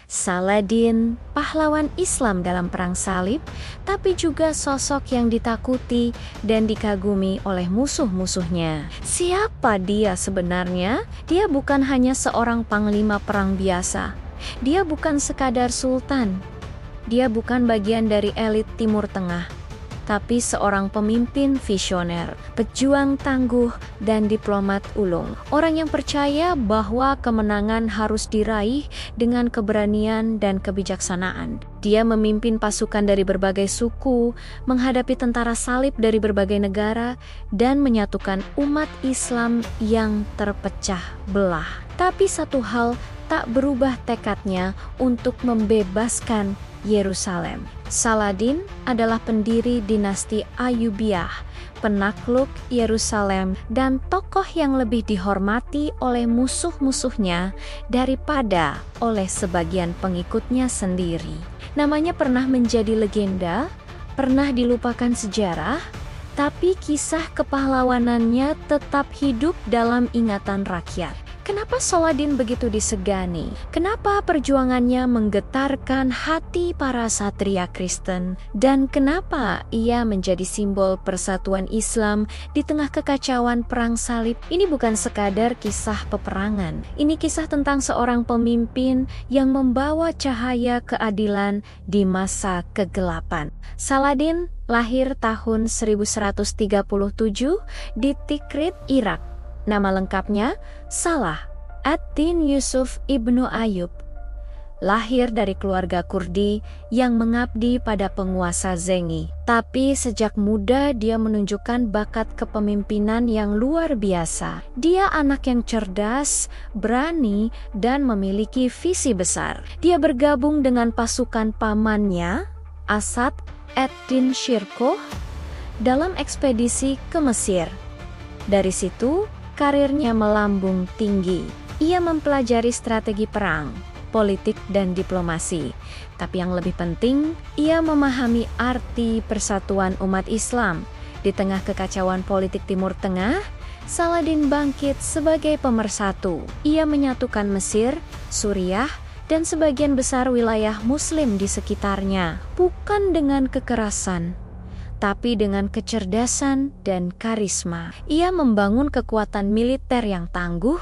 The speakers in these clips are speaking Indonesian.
Saladin, pahlawan Islam dalam perang salib, tapi juga sosok yang ditakuti dan dikagumi oleh musuh-musuhnya. Siapa dia sebenarnya? Dia bukan hanya seorang panglima perang biasa. Dia bukan sekadar sultan. Dia bukan bagian dari elit Timur Tengah, tapi seorang pemimpin visioner, pejuang tangguh, dan diplomat ulung. Orang yang percaya bahwa kemenangan harus diraih dengan keberanian dan kebijaksanaan. Dia memimpin pasukan dari berbagai suku, menghadapi tentara salib dari berbagai negara, dan menyatukan umat Islam yang terpecah belah. Tapi satu hal tak berubah tekadnya untuk membebaskan Yerusalem. Saladin adalah pendiri dinasti Ayyubiyah, penakluk Yerusalem, dan tokoh yang lebih dihormati oleh musuh-musuhnya daripada oleh sebagian pengikutnya sendiri. Namanya pernah menjadi legenda, pernah dilupakan sejarah, tapi kisah kepahlawanannya tetap hidup dalam ingatan rakyat. Kenapa Saladin begitu disegani? Kenapa perjuangannya menggetarkan hati para satria Kristen? Dan kenapa ia menjadi simbol persatuan Islam di tengah kekacauan perang salib? Ini bukan sekadar kisah peperangan. Ini kisah tentang seorang pemimpin yang membawa cahaya keadilan di masa kegelapan. Saladin lahir tahun 1137 di Tikrit, Irak. Nama lengkapnya Salah ad-Din Yusuf ibnu Ayyub. Lahir dari keluarga Kurdi yang mengabdi pada penguasa Zengi. Tapi sejak muda dia menunjukkan bakat kepemimpinan yang luar biasa. Dia anak yang cerdas, berani, dan memiliki visi besar. Dia bergabung dengan pasukan pamannya, Asad ad-Din Shirkuh, dalam ekspedisi ke Mesir. Dari situ, karirnya melambung tinggi. Ia mempelajari strategi perang, politik, dan diplomasi. Tapi yang lebih penting, ia memahami arti persatuan umat Islam. Di tengah kekacauan politik Timur Tengah, Saladin bangkit sebagai pemersatu. Ia menyatukan Mesir, Suriah, dan sebagian besar wilayah Muslim di sekitarnya. Bukan dengan kekerasan, tapi dengan kecerdasan dan karisma. Ia membangun kekuatan militer yang tangguh,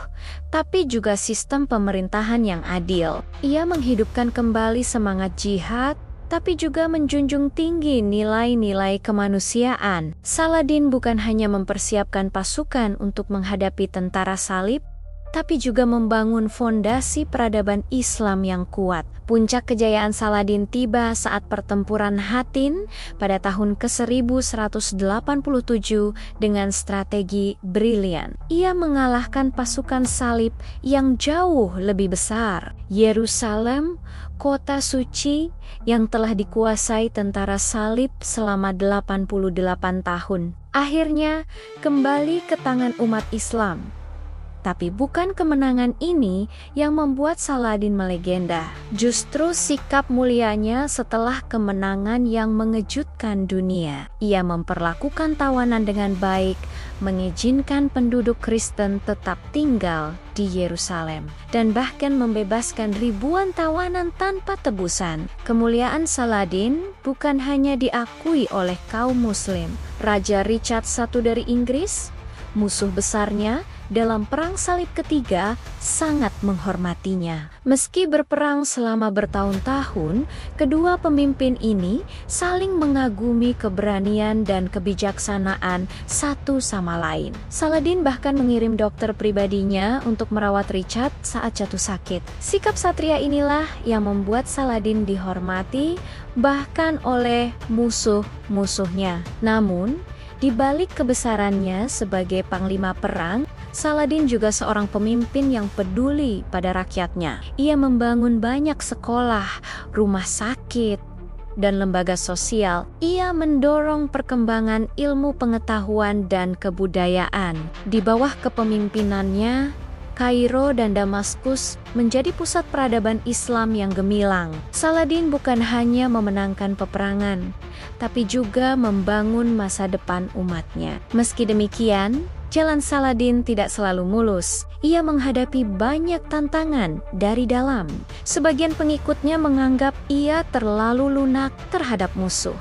tapi juga sistem pemerintahan yang adil. Ia menghidupkan kembali semangat jihad, tapi juga menjunjung tinggi nilai-nilai kemanusiaan. Saladin bukan hanya mempersiapkan pasukan untuk menghadapi tentara salib, tapi juga membangun fondasi peradaban Islam yang kuat. Puncak kejayaan Saladin tiba saat pertempuran Hattin pada tahun ke-1187 dengan strategi brilian. Ia mengalahkan pasukan salib yang jauh lebih besar. Yerusalem, kota suci yang telah dikuasai tentara salib selama 88 tahun, akhirnya kembali ke tangan umat Islam. Tapi bukan kemenangan ini yang membuat Saladin melegenda. Justru sikap mulianya setelah kemenangan yang mengejutkan dunia. Ia memperlakukan tawanan dengan baik, mengizinkan penduduk Kristen tetap tinggal di Yerusalem, dan bahkan membebaskan ribuan tawanan tanpa tebusan. Kemuliaan Saladin bukan hanya diakui oleh kaum Muslim. Raja Richard I dari Inggris, musuh besarnya dalam Perang Salib Ketiga, sangat menghormatinya. Meski berperang selama bertahun-tahun, kedua pemimpin ini saling mengagumi keberanian dan kebijaksanaan satu sama lain. Saladin bahkan mengirim dokter pribadinya untuk merawat Richard saat jatuh sakit. Sikap satria inilah yang membuat Saladin dihormati bahkan oleh musuh-musuhnya. Namun, di balik kebesarannya sebagai panglima perang, Saladin juga seorang pemimpin yang peduli pada rakyatnya. Ia membangun banyak sekolah, rumah sakit, dan lembaga sosial. Ia mendorong perkembangan ilmu pengetahuan dan kebudayaan. Di bawah kepemimpinannya, Kairo dan Damaskus menjadi pusat peradaban Islam yang gemilang. Saladin bukan hanya memenangkan peperangan, tapi juga membangun masa depan umatnya. Meski demikian, Jalan Saladin tidak selalu mulus. Ia menghadapi banyak tantangan dari dalam. Sebagian pengikutnya menganggap ia terlalu lunak terhadap musuh.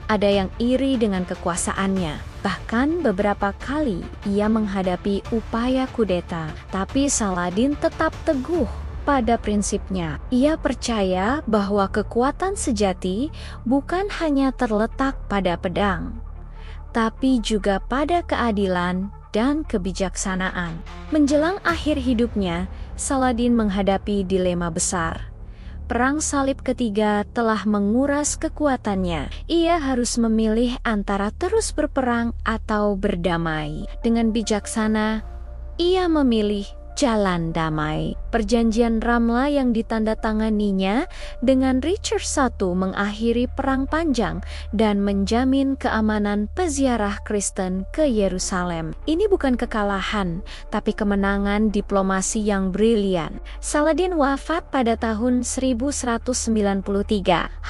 Ada yang iri dengan kekuasaannya. Bahkan beberapa kali ia menghadapi upaya kudeta, tapi Saladin tetap teguh pada prinsipnya. Ia percaya bahwa kekuatan sejati bukan hanya terletak pada pedang, tapi juga pada keadilan dan kebijaksanaan. Menjelang akhir hidupnya, Saladin menghadapi dilema besar. Perang Salib ketiga telah menguras kekuatannya. Ia harus memilih antara terus berperang atau berdamai. Dengan bijaksana, ia memilih jalan damai. Perjanjian Ramla yang ditandatanganinya dengan Richard I mengakhiri perang panjang dan menjamin keamanan peziarah Kristen ke Yerusalem. Ini bukan kekalahan, tapi kemenangan diplomasi yang brilian. Saladin wafat pada tahun 1193.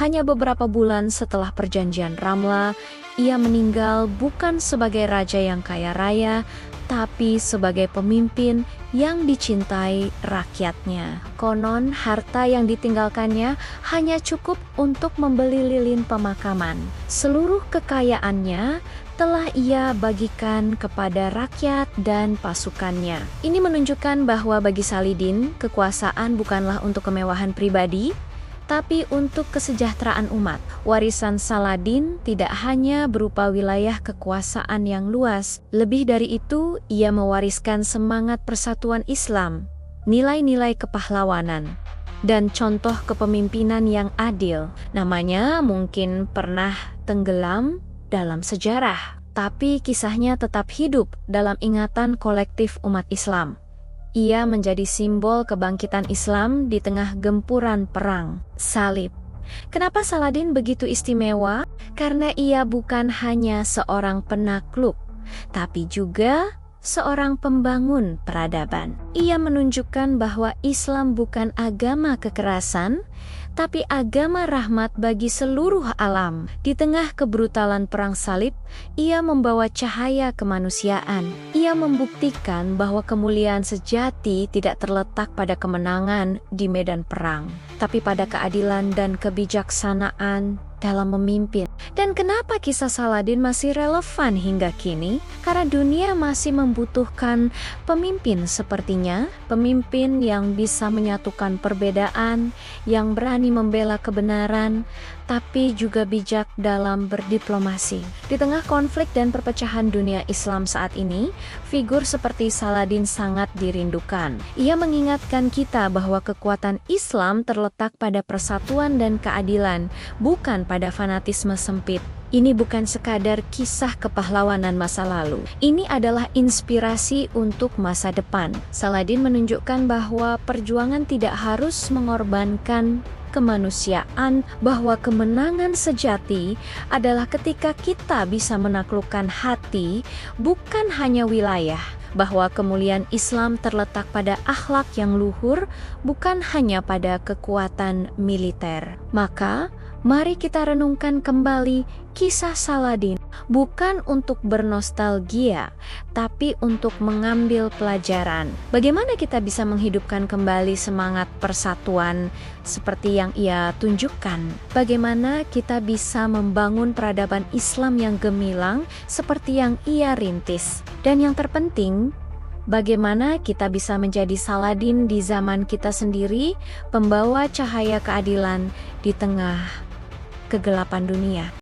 Hanya beberapa bulan setelah perjanjian Ramla, ia meninggal bukan sebagai raja yang kaya raya, tapi sebagai pemimpin yang dicintai rakyatnya. Konon, harta yang ditinggalkannya hanya cukup untuk membeli lilin pemakaman. Seluruh kekayaannya telah ia bagikan kepada rakyat dan pasukannya. Ini menunjukkan bahwa bagi Saladin, kekuasaan bukanlah untuk kemewahan pribadi, tapi untuk kesejahteraan umat. Warisan Saladin tidak hanya berupa wilayah kekuasaan yang luas, lebih dari itu ia mewariskan semangat persatuan Islam, nilai-nilai kepahlawanan, dan contoh kepemimpinan yang adil. Namanya mungkin pernah tenggelam dalam sejarah, tapi kisahnya tetap hidup dalam ingatan kolektif umat Islam. Ia menjadi simbol kebangkitan Islam di tengah gempuran perang salib. Kenapa Saladin begitu istimewa? Karena ia bukan hanya seorang penakluk, tapi juga seorang pembangun peradaban. Ia menunjukkan bahwa Islam bukan agama kekerasan, tapi agama rahmat bagi seluruh alam. Di tengah kebrutalan perang salib, ia membawa cahaya kemanusiaan. Ia membuktikan bahwa kemuliaan sejati tidak terletak pada kemenangan di medan perang, tapi pada keadilan dan kebijaksanaan dalam memimpin. Dan kenapa kisah Saladin masih relevan hingga kini? Karena dunia masih membutuhkan pemimpin sepertinya, pemimpin yang bisa menyatukan perbedaan, yang berani membela kebenaran, tapi juga bijak dalam berdiplomasi. Di tengah konflik dan perpecahan dunia Islam saat ini, figur seperti Saladin sangat dirindukan. Ia mengingatkan kita bahwa kekuatan Islam terletak pada persatuan dan keadilan, bukan pada fanatisme sempit. Ini bukan sekadar kisah kepahlawanan masa lalu. Ini adalah inspirasi untuk masa depan. Saladin menunjukkan bahwa perjuangan tidak harus mengorbankan kemanusiaan, bahwa kemenangan sejati adalah ketika kita bisa menaklukkan hati, bukan hanya wilayah. Bahwa kemuliaan Islam terletak pada akhlak yang luhur, bukan hanya pada kekuatan militer. Maka, mari kita renungkan kembali kisah Saladin, bukan untuk bernostalgia, tapi untuk mengambil pelajaran. Bagaimana kita bisa menghidupkan kembali semangat persatuan seperti yang ia tunjukkan? Bagaimana kita bisa membangun peradaban Islam yang gemilang seperti yang ia rintis? Dan yang terpenting, bagaimana kita bisa menjadi Saladin di zaman kita sendiri, pembawa cahaya keadilan di tengah kegelapan dunia.